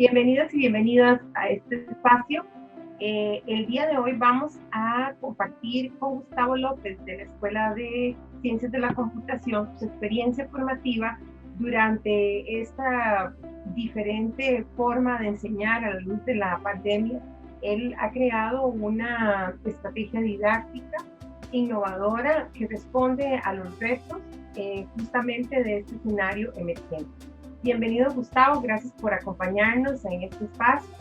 Bienvenidos y bienvenidas a este espacio. El día de hoy vamos a compartir con Gustavo López de la Escuela de Ciencias de la Computación su experiencia formativa durante esta diferente forma de enseñar a la luz de la pandemia. Él ha creado una estrategia didáctica innovadora que responde a los retos justamente de este escenario emergente. Bienvenido, Gustavo, gracias por acompañarnos en este espacio.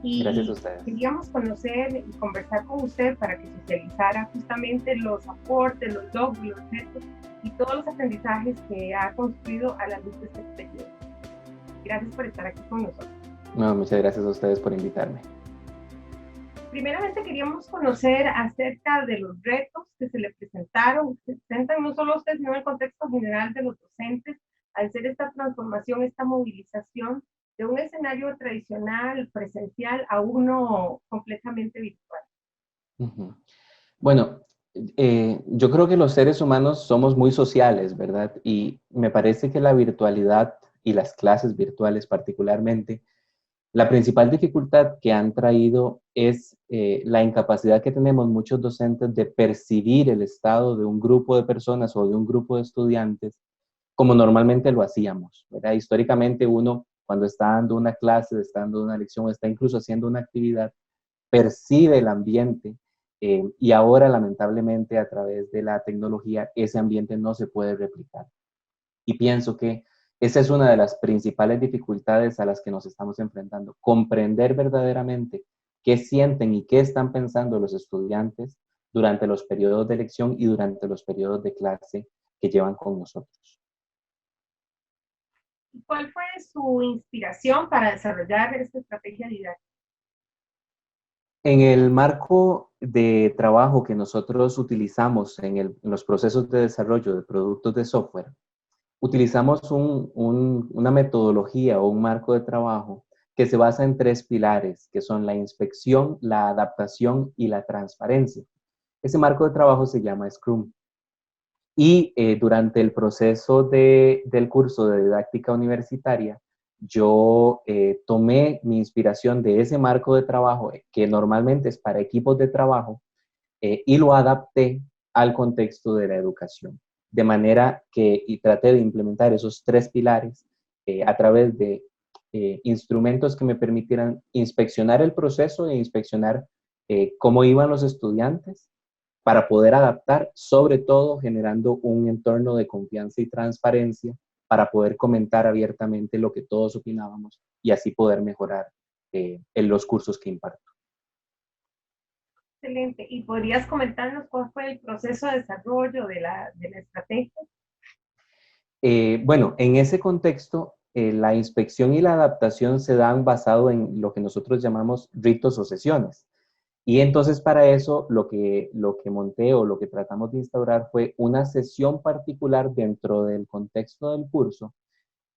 Gracias a ustedes. Queríamos conocer y conversar con usted para que socializara justamente los aportes, los logros, los retos y todos los aprendizajes que ha construido a la luz de este periodo. Gracias por estar aquí con nosotros. No, muchas gracias a ustedes por invitarme. Primeramente queríamos conocer acerca de los retos que se le presentaron. Se presentan no solo a usted, sino en el contexto general de los docentes al hacer esta transformación, esta movilización de un escenario tradicional, presencial, a uno completamente virtual. Uh-huh. Bueno, yo creo que los seres humanos somos muy sociales, ¿verdad? Y me parece que la virtualidad y las clases virtuales particularmente, la principal dificultad que han traído es la incapacidad que tenemos muchos docentes de percibir el estado de un grupo de personas o de un grupo de estudiantes como normalmente lo hacíamos, ¿verdad? Históricamente uno, cuando está dando una clase, está dando una lección, está incluso haciendo una actividad, percibe el ambiente y ahora lamentablemente a través de la tecnología ese ambiente no se puede replicar. Y pienso que esa es una de las principales dificultades a las que nos estamos enfrentando, comprender verdaderamente qué sienten y qué están pensando los estudiantes durante los periodos de lección y durante los periodos de clase que llevan con nosotros. ¿Cuál fue su inspiración para desarrollar esta estrategia didáctica? En el marco de trabajo que nosotros utilizamos en los procesos de desarrollo de productos de software, utilizamos una metodología o un marco de trabajo que se basa en 3 pilares, que son la inspección, la adaptación y la transparencia. Ese marco de trabajo se llama Scrum. Y durante el proceso del curso de didáctica universitaria, yo tomé mi inspiración de ese marco de trabajo, que normalmente es para equipos de trabajo, y lo adapté al contexto de la educación. De manera que y traté de implementar esos 3 pilares a través de instrumentos que me permitieran inspeccionar el proceso e inspeccionar cómo iban los estudiantes para poder adaptar, sobre todo generando un entorno de confianza y transparencia para poder comentar abiertamente lo que todos opinábamos y así poder mejorar en los cursos que imparto. Excelente. ¿Y podrías comentarnos cuál fue el proceso de desarrollo de la estrategia? Bueno, en ese contexto, la inspección y la adaptación se dan basado en lo que nosotros llamamos ritos o sesiones. Y entonces para eso lo que monté o lo que tratamos de instaurar fue una sesión particular dentro del contexto del curso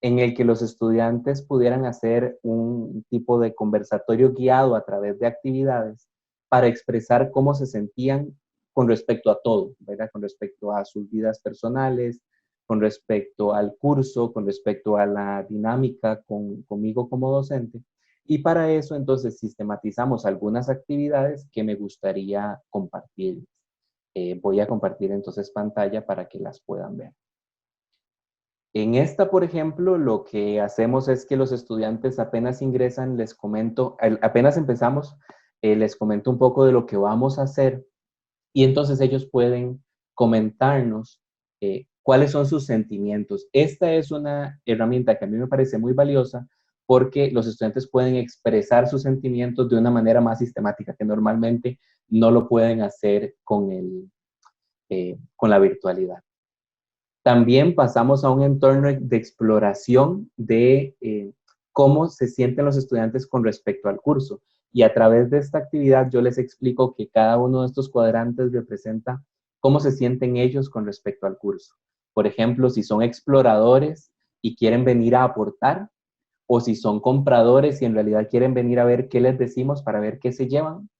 en el que los estudiantes pudieran hacer un tipo de conversatorio guiado a través de actividades para expresar cómo se sentían con respecto a todo, ¿verdad? Con respecto a sus vidas personales, con respecto al curso, con respecto a la dinámica conmigo como docente. Y para eso entonces sistematizamos algunas actividades que me gustaría compartir. Voy a compartir entonces pantalla para que las puedan ver. En esta, por ejemplo, lo que hacemos es que los estudiantes apenas ingresan, les comento, apenas empezamos, les comento un poco de lo que vamos a hacer y entonces ellos pueden comentarnos cuáles son sus sentimientos. Esta es una herramienta que a mí me parece muy valiosa porque los estudiantes pueden expresar sus sentimientos de una manera más sistemática, que normalmente no lo pueden hacer con la virtualidad. También pasamos a un entorno de exploración de cómo se sienten los estudiantes con respecto al curso. Y a través de esta actividad yo les explico que cada uno de estos cuadrantes representa cómo se sienten ellos con respecto al curso. Por ejemplo, si son exploradores y quieren venir a aportar, o si son compradores y en realidad quieren venir a ver qué les decimos para ver qué se llevan.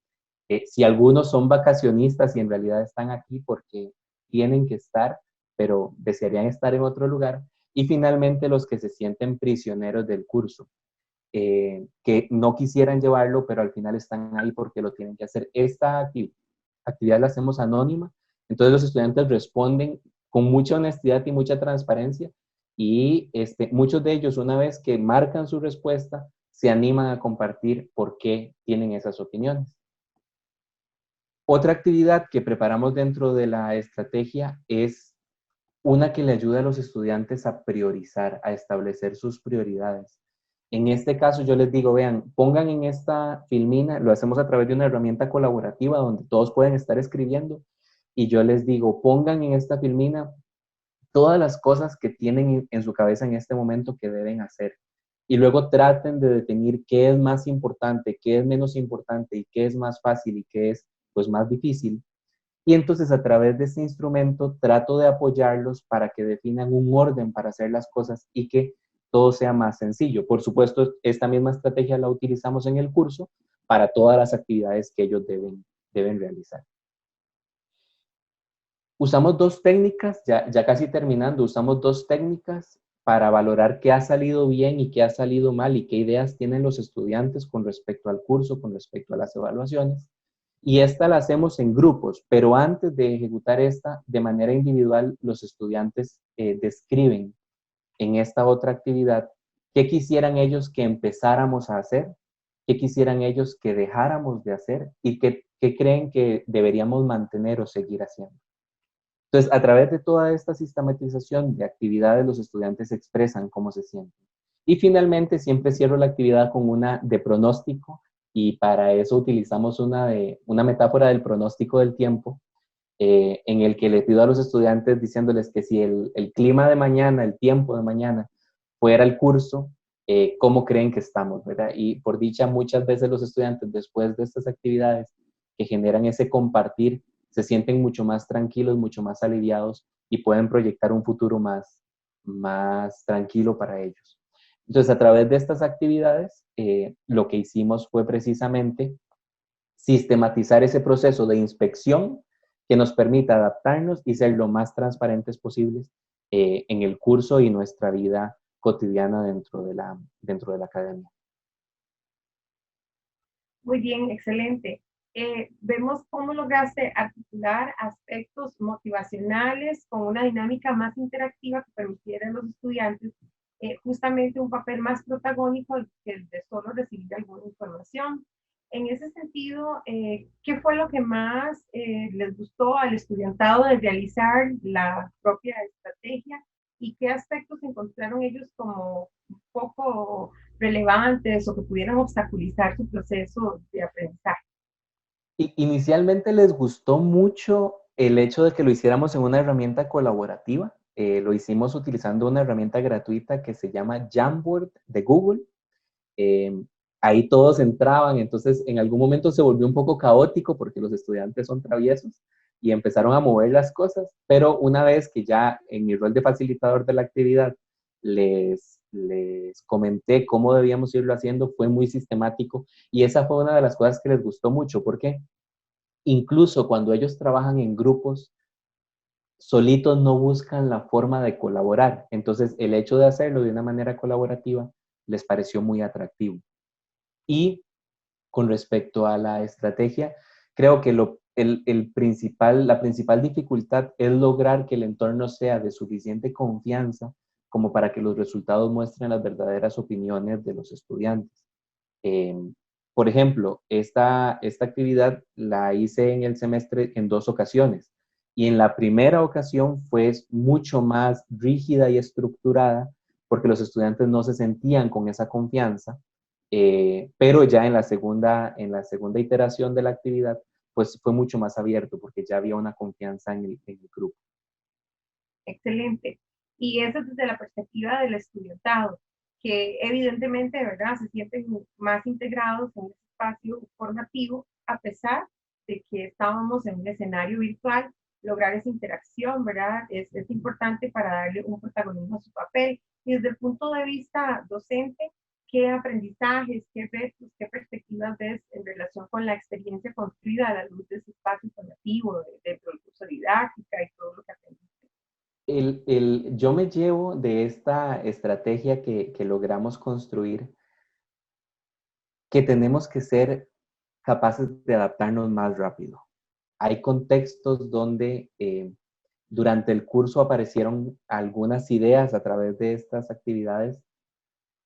Si algunos son vacacionistas y en realidad están aquí porque tienen que estar, pero desearían estar en otro lugar. Y finalmente los que se sienten prisioneros del curso. que no quisieran llevarlo, pero al final están ahí porque lo tienen que hacer. Esta actividad la hacemos anónima, entonces los estudiantes responden con mucha honestidad y mucha transparencia y muchos de ellos, una vez que marcan su respuesta, se animan a compartir por qué tienen esas opiniones. Otra actividad que preparamos dentro de la estrategia es una que le ayuda a los estudiantes a priorizar, a establecer sus prioridades. En este caso yo les digo, vean, pongan en esta filmina, lo hacemos a través de una herramienta colaborativa donde todos pueden estar escribiendo, y yo les digo, pongan en esta filmina todas las cosas que tienen en su cabeza en este momento que deben hacer. Y luego traten de definir qué es más importante, qué es menos importante y qué es más fácil y qué es pues más difícil. Y entonces a través de este instrumento trato de apoyarlos para que definan un orden para hacer las cosas y que todo sea más sencillo. Por supuesto, esta misma estrategia la utilizamos en el curso para todas las actividades que ellos deben realizar. Usamos dos técnicas, ya casi terminando, usamos dos técnicas para valorar qué ha salido bien y qué ha salido mal y qué ideas tienen los estudiantes con respecto al curso, con respecto a las evaluaciones. Y esta la hacemos en grupos, pero antes de ejecutar esta de manera individual, los estudiantes describen en esta otra actividad qué quisieran ellos que empezáramos a hacer, qué quisieran ellos que dejáramos de hacer y qué creen que deberíamos mantener o seguir haciendo. Entonces, a través de toda esta sistematización de actividades, los estudiantes expresan cómo se sienten. Y finalmente, siempre cierro la actividad con una de pronóstico, y para eso utilizamos una metáfora del pronóstico del tiempo, en el que le pido a los estudiantes diciéndoles que si el clima de mañana, el tiempo de mañana, fuera el curso, ¿cómo creen que estamos, verdad? Y por dicha, muchas veces los estudiantes, después de estas actividades que generan ese compartir, se sienten mucho más tranquilos, mucho más aliviados y pueden proyectar un futuro más tranquilo para ellos. Entonces, a través de estas actividades, lo que hicimos fue precisamente sistematizar ese proceso de inspección que nos permita adaptarnos y ser lo más transparentes posibles en el curso y nuestra vida cotidiana dentro de la academia. Muy bien, excelente. Vemos cómo lograste articular aspectos motivacionales con una dinámica más interactiva que permitiera a los estudiantes justamente un papel más protagónico que el de solo recibir alguna información. En ese sentido, ¿qué fue lo que más les gustó al estudiantado de realizar la propia estrategia y qué aspectos encontraron ellos como un poco relevantes o que pudieran obstaculizar su proceso de aprendizaje? Inicialmente les gustó mucho el hecho de que lo hiciéramos en una herramienta colaborativa. Lo hicimos utilizando una herramienta gratuita que se llama Jamboard de Google. Eh, Ahí todos entraban, entonces en algún momento se volvió un poco caótico porque los estudiantes son traviesos y empezaron a mover las cosas, pero una vez que ya en mi rol de facilitador de la actividad les comenté cómo debíamos irlo haciendo, fue muy sistemático y esa fue una de las cosas que les gustó mucho porque incluso cuando ellos trabajan en grupos, solitos no buscan la forma de colaborar. Entonces, el hecho de hacerlo de una manera colaborativa les pareció muy atractivo. Y con respecto a la estrategia, creo que la principal dificultad es lograr que el entorno sea de suficiente confianza como para que los resultados muestren las verdaderas opiniones de los estudiantes. Eh, por ejemplo, esta actividad la hice en el semestre en dos ocasiones. Y en la primera ocasión fue mucho más rígida y estructurada porque los estudiantes no se sentían con esa confianza, pero ya en la segunda iteración de la actividad, pues fue mucho más abierto porque ya había una confianza en el grupo. Excelente. Y eso desde la perspectiva del estudiantado, que evidentemente, ¿verdad?, se sienten más integrados en el espacio formativo, a pesar de que estábamos en un escenario virtual. Lograr esa interacción, ¿verdad?, es importante para darle un protagonismo a su papel. Y desde el punto de vista docente, ¿qué aprendizajes, qué retos, qué perspectivas ves en relación con la experiencia construida a la luz de ese espacio formativo, dentro del curso didáctica y todo lo que aprendiste? Yo me llevo de esta estrategia que logramos construir que tenemos que ser capaces de adaptarnos más rápido. Hay contextos donde durante el curso aparecieron algunas ideas a través de estas actividades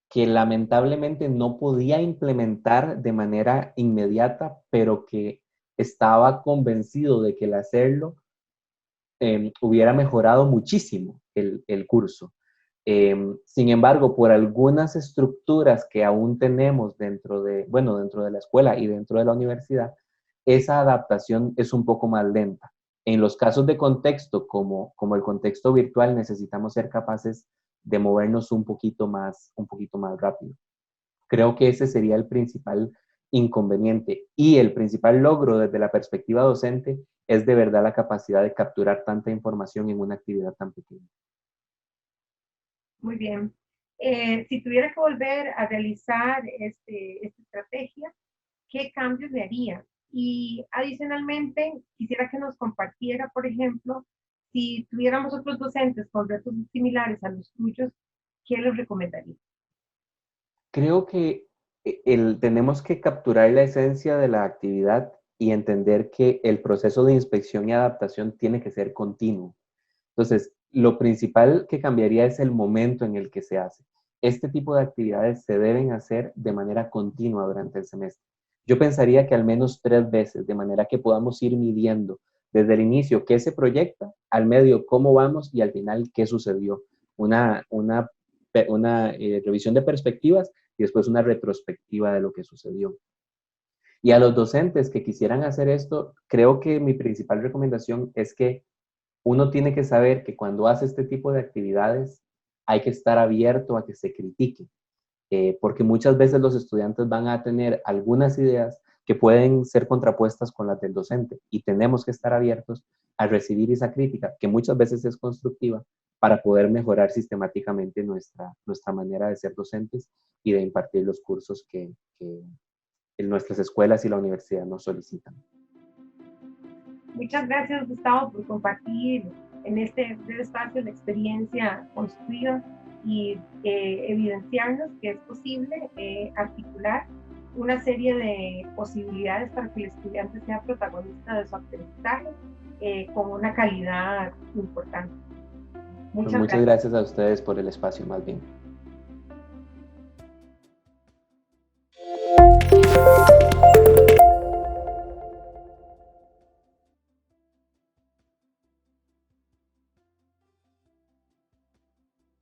que lamentablemente no podía implementar de manera inmediata, pero que estaba convencido de que el hacerlo hubiera mejorado muchísimo el curso. Sin embargo, por algunas estructuras que aún tenemos dentro de la escuela y dentro de la universidad, esa adaptación es un poco más lenta. En los casos de contexto, como el contexto virtual, necesitamos ser capaces de movernos un poquito más rápido. Creo que ese sería el principal inconveniente, y el principal logro desde la perspectiva docente es de verdad la capacidad de capturar tanta información en una actividad tan pequeña. Muy bien. Si tuviera que volver a realizar esta estrategia, ¿qué cambios le haría? Y adicionalmente, quisiera que nos compartiera, por ejemplo, si tuviéramos otros docentes con retos similares a los tuyos, ¿qué les recomendaría? Creo que tenemos que capturar la esencia de la actividad y entender que el proceso de inspección y adaptación tiene que ser continuo. Entonces, lo principal que cambiaría es el momento en el que se hace. Este tipo de actividades se deben hacer de manera continua durante el semestre. Yo pensaría que al menos 3 veces, de manera que podamos ir midiendo desde el inicio qué se proyecta, al medio cómo vamos y al final qué sucedió. Una revisión de perspectivas y después una retrospectiva de lo que sucedió. Y a los docentes que quisieran hacer esto, creo que mi principal recomendación es que uno tiene que saber que cuando hace este tipo de actividades hay que estar abierto a que se critique, porque muchas veces los estudiantes van a tener algunas ideas que pueden ser contrapuestas con las del docente y tenemos que estar abiertos a recibir esa crítica, que muchas veces es constructiva, para poder mejorar sistemáticamente nuestra manera de ser docentes y de impartir los cursos que en nuestras escuelas y la universidad nos solicitan. Muchas gracias, Gustavo, por compartir en este breve espacio la experiencia construida y evidenciarnos que es posible articular una serie de posibilidades para que el estudiante sea protagonista de su aprendizaje con una calidad importante. Muchas gracias a ustedes por el espacio, más bien.